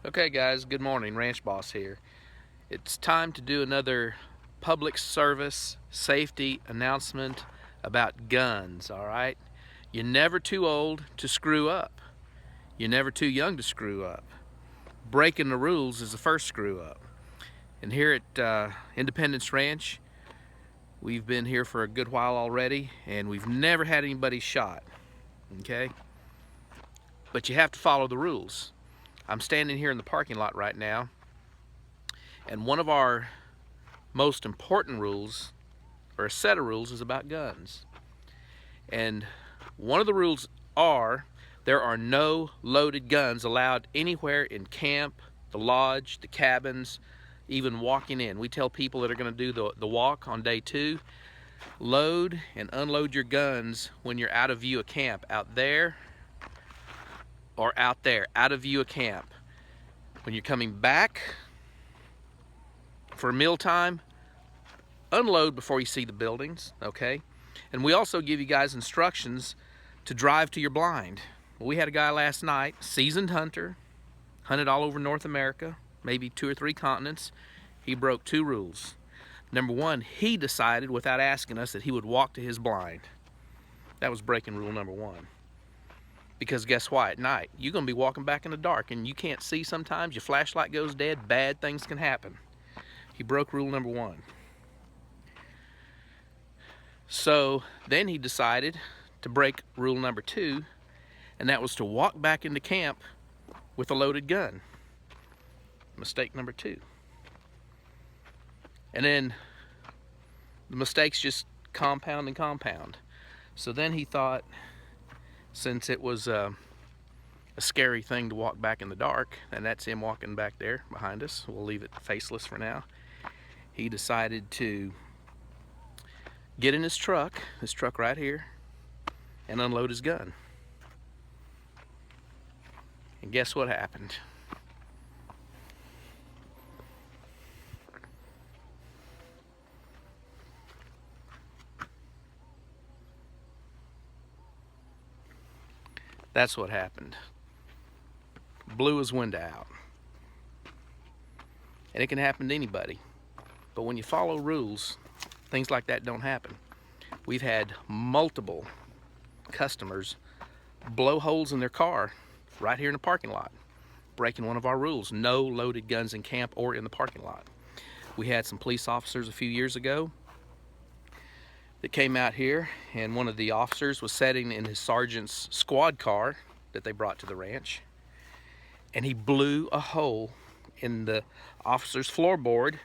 Okay guys, good morning. Ranch Boss here. It's time to do another public service safety announcement about guns, alright? You're never too old to screw up. You're never too young to screw up. Breaking the rules is the first screw up. And here at Independence Ranch, we've been here for a good while already and we've never had anybody shot, okay? But you have to follow the rules. I'm standing here in the parking lot right now, and one of our most important rules, or a set of rules, is about guns. And one of the rules are there are no loaded guns allowed anywhere in camp, the lodge, the cabins, even walking in. We tell people that are going to do the walk on day 2, load and unload your guns when you're out of view of camp, out there or out there, out of view of camp. When you're coming back for mealtime, unload before you see the buildings, okay? And we also give you guys instructions to drive to your blind. We had a guy last night, seasoned hunter, hunted all over North America, maybe 2 or 3 continents. He broke 2 rules. Number 1, he decided without asking us that he would walk to his blind. That was breaking rule number 1. Because guess what? At night, you're going to be walking back in the dark and you can't see sometimes. Your flashlight goes dead. Bad things can happen. He broke rule number 1. So then he decided to break rule number 2, and that was to walk back into camp with a loaded gun. Mistake number 2. And then the mistakes just compound and compound. So then he thought, since it was a scary thing to walk back in the dark, and that's him walking back there behind us, we'll leave it faceless for now, he decided to get in his truck right here, and unload his gun. And guess what happened? That's what happened. Blew his window out. And it can happen to anybody. But when you follow rules, things like that don't happen. We've had multiple customers blow holes in their car right here in the parking lot, breaking one of our rules: no loaded guns in camp or in the parking lot. We had some police officers a few years ago that came out here, and one of the officers was sitting in his sergeant's squad car that they brought to the ranch, and he blew a hole in the officer's floorboard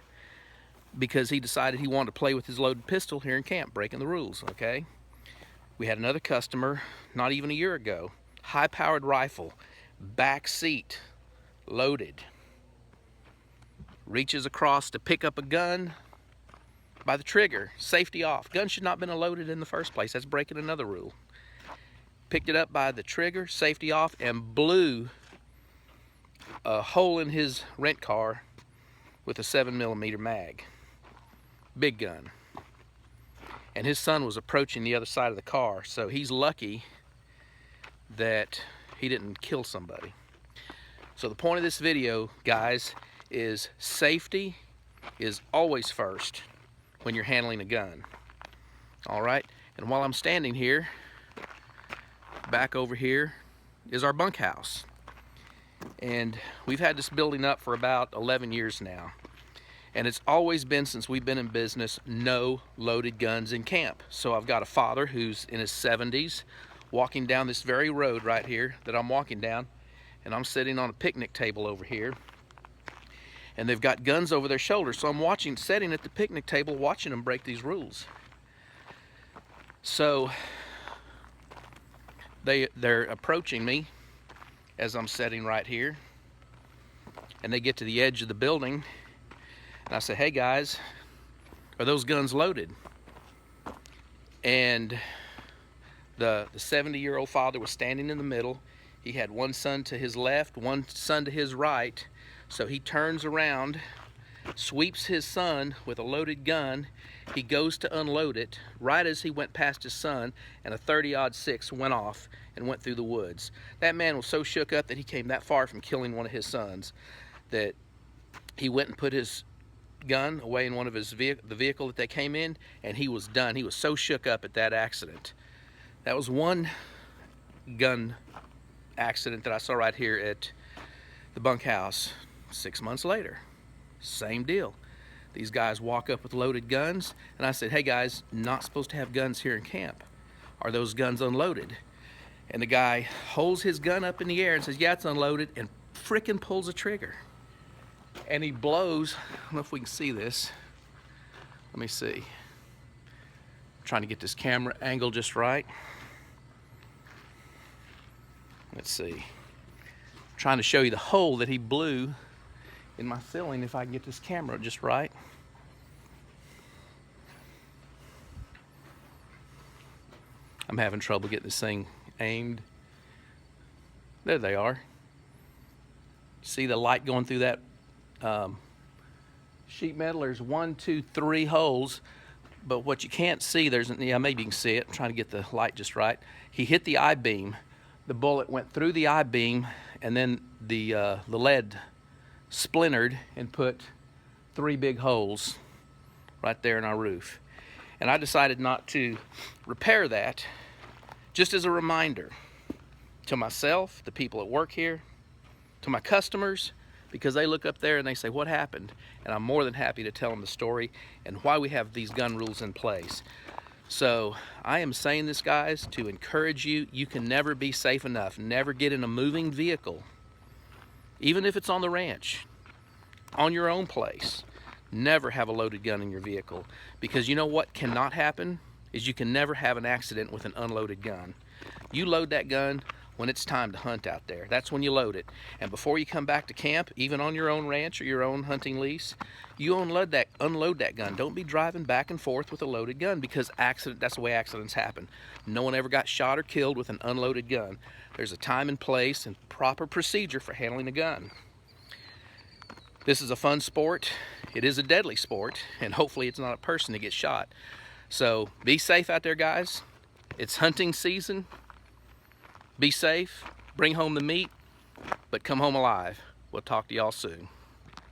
because he decided he wanted to play with his loaded pistol here in camp, breaking the rules, okay? We had another customer not even a year ago, high-powered rifle, back seat, loaded, reaches across to pick up a gun by the trigger, safety off. Gun should not have been loaded in the first place. That's breaking another rule. Picked it up by the trigger, safety off, and blew a hole in his rent car with a 7mm mag. Big gun. And his son was approaching the other side of the car, so he's lucky that he didn't kill somebody. So the point of this video, guys, is safety is always first when you're handling a gun. All right? And while I'm standing here, back over here is our bunkhouse. And we've had this building up for about 11 years now. And it's always been, since we've been in business, no loaded guns in camp. So I've got a father who's in his 70s walking down this very road right here that I'm walking down, and I'm sitting on a picnic table over here, and they've got guns over their shoulders. So I'm sitting at the picnic table watching them break these rules. So they're approaching me as I'm sitting right here, and they get to the edge of the building, and I say, "Hey guys, are those guns loaded?" And the 70-year-old father was standing in the middle. He had one son to his left, one son to his right. So he turns around, sweeps his son with a loaded gun. He goes to unload it right as he went past his son, and a 30-06 went off and went through the woods. That man was so shook up that he came that far from killing one of his sons that he went and put his gun away in one of his the vehicle that they came in, and he was done. He was so shook up at that accident. That was one gun accident that I saw right here at the bunkhouse. 6 months later, same deal. These guys walk up with loaded guns, and I said, hey guys, not supposed to have guns here in camp. Are those guns unloaded? And the guy holds his gun up in the air and says, yeah, it's unloaded, and frickin' pulls a trigger. And he blows, I don't know if we can see this. Let me see. I'm trying to get this camera angle just right. Let's see. I'm trying to show you the hole that he blew in my ceiling, if I can get this camera just right. I'm having trouble getting this thing aimed. There they are. See the light going through that sheet metal? There's 1, 2, 3 holes, but what you can't see, yeah, maybe you can see it. I'm trying to get the light just right. He hit the I-beam. The bullet went through the I-beam, and then the lead splintered and put 3 big holes right there in our roof. And I decided not to repair that, just as a reminder to myself, the people at work here, to my customers, because they look up there and they say, what happened? And I'm more than happy to tell them the story and why we have these gun rules in place. So I am saying this, guys, to encourage you. You can never be safe enough. Never get in a moving vehicle, even if it's on the ranch, on your own place. Never have a loaded gun in your vehicle, because you know what cannot happen is you can never have an accident with an unloaded gun. You load that gun when it's time to hunt out there. That's when you load it. And before you come back to camp, even on your own ranch or your own hunting lease, you unload that gun. Don't be driving back and forth with a loaded gun, because that's the way accidents happen. No one ever got shot or killed with an unloaded gun. There's a time and place and proper procedure for handling a gun. This is a fun sport. It is a deadly sport, and hopefully it's not a person that gets shot. So be safe out there, guys. It's hunting season. Be safe, bring home the meat, but come home alive. We'll talk to y'all soon.